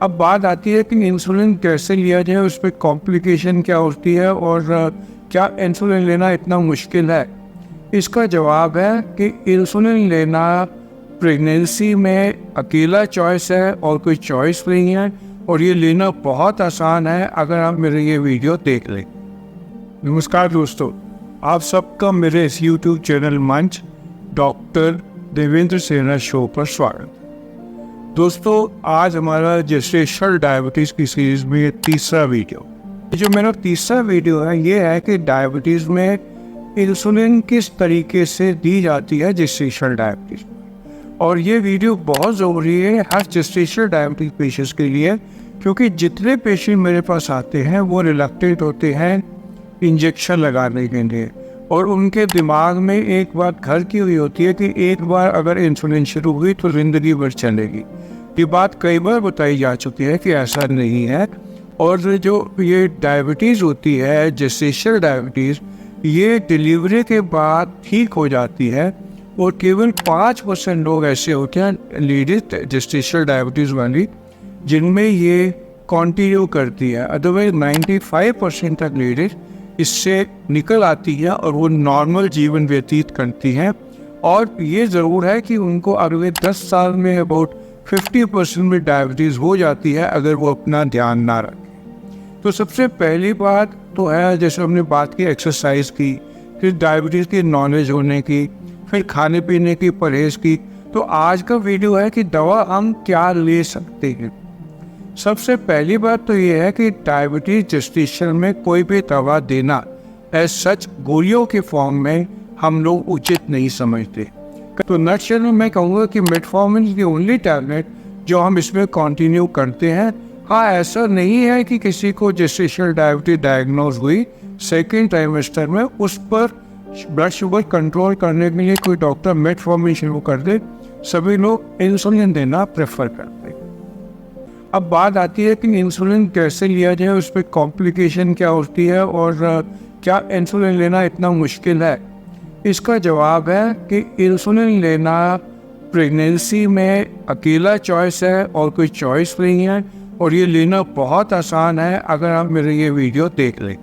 अब बात आती है कि इंसुलिन कैसे लिया जाए, उस पर कॉम्प्लिकेशन क्या होती है और क्या इंसुलिन लेना इतना मुश्किल है। इसका जवाब है कि इंसुलिन लेना प्रेगनेंसी में अकेला चॉइस है और कोई चॉइस नहीं है, और ये लेना बहुत आसान है अगर आप मेरे ये वीडियो देख लें। नमस्कार दोस्तों, आप सबका मेरे इस YouTube चैनल मंच डॉक्टर देवेंद्र सेना शो पर स्वागत। दोस्तों, आज हमारा जेस्टेशनल डायबिटीज़ की सीरीज में ये तीसरा वीडियो, जो मेरा तीसरा वीडियो है, ये है कि डायबिटीज़ में इंसुलिन किस तरीके से दी जाती है जेस्टेशनल डायबिटीज़। और ये वीडियो बहुत ज़रूरी है हर जेस्टेशनल डायबिटीज़ पेशेंट्स के लिए, क्योंकि जितने पेशेंट मेरे पास आते हैं वो रिलक्टेंट होते हैं इंजेक्शन लगाने के लिए, और उनके दिमाग में एक बात घर की हुई होती है कि एक बार अगर इंसुलिन शुरू हुई तो ज़िंदगी भर चलेगी। ये बात कई बार बताई जा चुकी है कि ऐसा नहीं है। और जो ये डायबिटीज़ होती है जेस्टेशनल डायबिटीज़, ये डिलीवरी के बाद ठीक हो जाती है, और केवल 5% लोग ऐसे होते हैं लेडीज जेस्टेशनल डायबिटीज़ वाली जिनमें ये कंटिन्यू करती है। अदरवाइज 95% तक लेडीज इससे निकल आती है और वो नॉर्मल जीवन व्यतीत करती हैं। और ये ज़रूर है कि उनको अगले 10 साल में अबाउट 50% में डायबिटीज़ हो जाती है अगर वो अपना ध्यान ना रखें। तो सबसे पहली बात तो है, जैसे हमने बात की एक्सरसाइज की, फिर डायबिटीज़ की नॉलेज होने की, फिर खाने पीने की परहेज़ की। तो आज का वीडियो है कि दवा हम क्या ले सकते हैं। सबसे पहली बात तो ये है कि डायबिटीज जेस्टेशन में कोई भी दवा देना एज सच गोलियों के फॉर्म में हम लोग उचित नहीं समझते। तो नटशेल में मैं कहूँगा कि मेटफॉर्मिन की ओनली टैबलेट जो हम इसमें कंटिन्यू करते हैं। हाँ, ऐसा नहीं है कि किसी को जेस्टेशनल डायबिटीज डायग्नोज हुई सेकेंड ट्राइमेस्टर में, उस पर ब्लड शुगर कंट्रोल करने के लिए कोई डॉक्टर मेटफॉर्मिन शुरू कर दे। सभी लोग इंसुलिन देना प्रेफर करते हैं। अब बात आती है कि इंसुलिन कैसे लिया जाए, उस पर कॉम्प्लिकेशन क्या होती है और क्या इंसुलिन लेना इतना मुश्किल है। इसका जवाब है कि इंसुलिन लेना प्रेगनेंसी में अकेला चॉइस है और कोई चॉइस नहीं है, और ये लेना बहुत आसान है अगर आप मेरे ये वीडियो देख लें।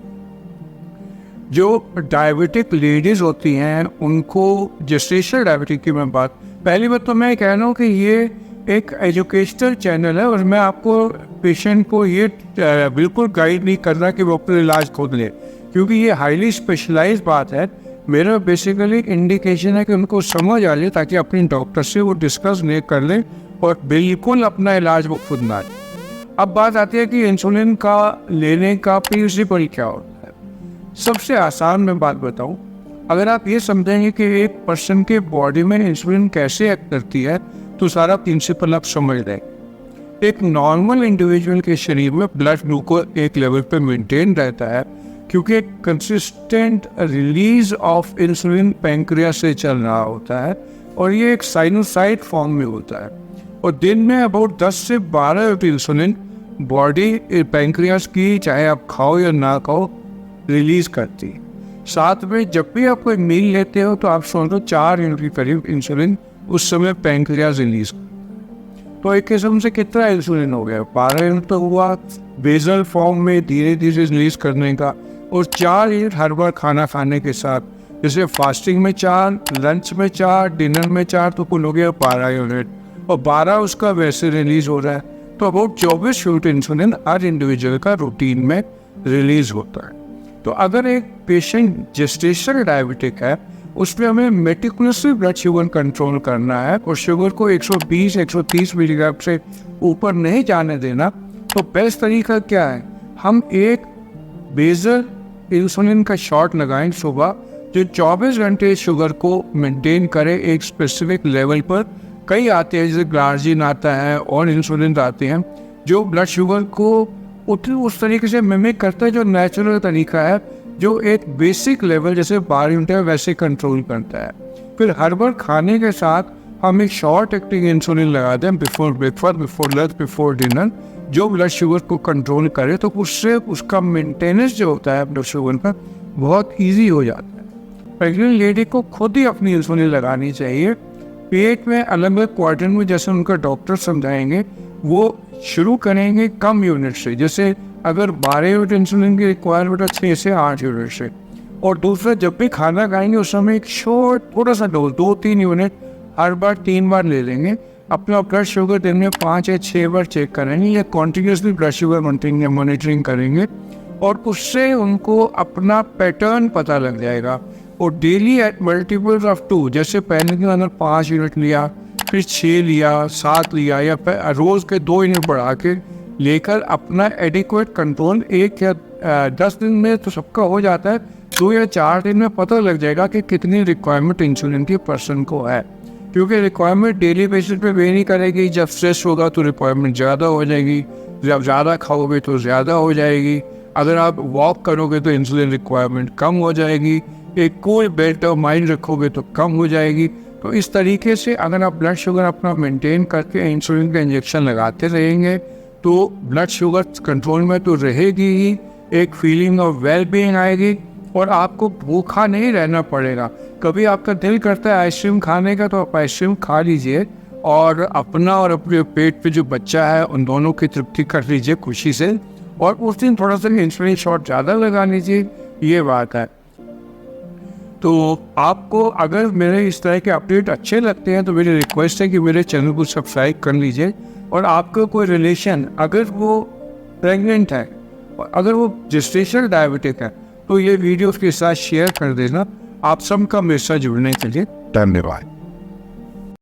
जो डायबिटिक लेडीज़ होती हैं उनको जेस्टेशनल डायबिटीज की मैं बात, पहली बात तो मैं कह रहा हूँ कि ये एक एजुकेशनल चैनल है, और मैं आपको पेशेंट को ये बिल्कुल गाइड नहीं कर रहा कि वो अपना इलाज खुद ले, क्योंकि ये हाईली स्पेशलाइज्ड बात है। मेरा बेसिकली इंडिकेशन है कि उनको समझ आ जाए ताकि अपने डॉक्टर से वो डिस्कस नहीं कर लें और बिल्कुल अपना इलाज वो खुद ना लें। अब बात आती है कि इंसुलिन का लेने का प्रिंसिपल क्या होता है। सबसे आसान मैं बात बताऊं, अगर आप ये समझेंगे कि एक पर्सन के बॉडी में इंसुलिन कैसे एक्ट करती है तो सारा प्रिंसिपल आप समझ लें। एक नॉर्मल इंडिविजुअल के शरीर में ब्लड ग्लूकोज एक लेवल पे मेंटेन रहता है, क्योंकि एक consistent release of insulin pancreas से चल रहा होता है, और ये एक साइनोसाइड फॉर्म में होता है। और दिन में अबाउट 10 से 12 यूनिट इंसुलिन बॉडी पैंक्रियास की, चाहे आप खाओ या ना खाओ, रिलीज करती है। साथ में जब भी आप कोई मील लेते हो तो आप समझो 4 यूनिट के करीब इंसुलिन उस समय पैंक्रियास रिलीज। तो एक किस्म से कितना इंसुलिन हो गया, 12 यूनिट तो हुआ बेजल फॉर्म में धीरे धीरे रिलीज करने का, और 4 यूनिट हर बार खाना खाने के साथ, जैसे फास्टिंग में 4, लंच में 4, डिनर में 4, तो कुल हो गया 12 यूनिट, और 12 उसका वैसे रिलीज हो रहा है। तो about 24 unit insulin her individual का रूटीन में रिलीज होता है। तो अगर एक पेशेंट जेस्टेशनल डायबिटिक है, उसमें हमें मेटिकुलसली ब्लड शुगर कंट्रोल करना है, और शुगर को 120-130 मिलीग्राम से ऊपर नहीं जाने देना। तो बेस्ट तरीका क्या है, हम एक बेजल इंसुलिन का शॉट लगाएं सुबह, जो 24 घंटे शुगर को मेंटेन करे एक स्पेसिफिक लेवल पर। कई आते हैं, जैसे ग्लार्जिन आता है और इंसुलिन आते हैं, जो ब्लड शुगर को उस तरीके से मिमिक करता है जो नेचुरल तरीका है, जो एक बेसिक लेवल जैसे 12 यूनिट है वैसे कंट्रोल करता है। फिर हर बार खाने के साथ हम एक शॉर्ट एक्टिंग इंसुलिन लगा दें before breakfast, before lunch, before dinner, जो ब्लड शुगर को कंट्रोल करे। तो उससे उसका मेंटेनेंस जो होता है ब्लड शुगर का बहुत ईजी हो जाता है। प्रेग्नेंट लेडी को खुद ही अपनी इंसुलिन लगानी चाहिए। पेट में अलग अलग क्वाड्रेंट में, जैसे उनका डॉक्टर समझाएंगे, वो शुरू करेंगे कम यूनिट से, जैसे अगर 12 यूनिट इंसुलिन की रिक्वायरमेंट है 6 से 8 यूनिट से। और दूसरा, जब भी खाना खाएंगे उस समय एक थोड़ा सा डोज 2-3 यूनिट हर बार 3 बार ले लेंगे। अपना ब्लड शुगर दिन में 5 या 6 बार चेक करेंगे या कॉन्टिन्यूसली ब्लड शुगर मॉनिटरिंग करेंगे और उससे उनको अपना पैटर्न पता लग जाएगा। और डेली एट मल्टीपल्स ऑफ 2, जैसे पहले के अंदर 5 यूनिट लिया, फिर 6 लिया, 7 लिया, या रोज़ के 2 यूनिट बढ़ा के लेकर अपना एडिक्वेट कंट्रोल 1 या 10 दिन में तो सबका हो जाता है, 2 या 4 दिन में पता लग जाएगा कि कितनी रिक्वायरमेंट इंसुलिन की पर्सन को है। क्योंकि रिक्वायरमेंट डेली बेसिस पे वेरी करेगी। जब स्ट्रेस होगा तो रिक्वायरमेंट ज़्यादा हो जाएगी, जब ज़्यादा खाओगे तो ज़्यादा हो जाएगी, अगर आप वॉक करोगे तो इंसुलिन रिक्वायरमेंट कम हो जाएगी, एक कोई बेट ऑफ माइंड रखोगे तो कम हो जाएगी। तो इस तरीके से अगर आप ब्लड शुगर अपना मेंटेन करके इंसुलिन का इंजेक्शन लगाते रहेंगे तो ब्लड शुगर कंट्रोल में तो रहेगी ही, एक फीलिंग ऑफ वेल बीइंग आएगी और आपको भूखा नहीं रहना पड़ेगा। कभी आपका दिल करता है आइसक्रीम खाने का तो आप आइसक्रीम खा लीजिए और अपना और अपने पेट पे जो बच्चा है उन दोनों की तृप्ति कर लीजिए खुशी से, और उस दिन थोड़ा सा इंसुलिन शॉट ज़्यादा लगा लीजिए। ये बात है। तो आपको अगर मेरे इस तरह के अपडेट अच्छे लगते हैं तो मेरी रिक्वेस्ट है कि मेरे चैनल को सब्सक्राइब कर लीजिए। और आपका कोई रिलेशन अगर वो प्रेग्नेंट है और अगर वो जेस्टेशनल डायबिटिक है तो ये वीडियो उसके साथ शेयर कर देना। आप सबका मेरे साथ जुड़ने के लिए धन्यवाद।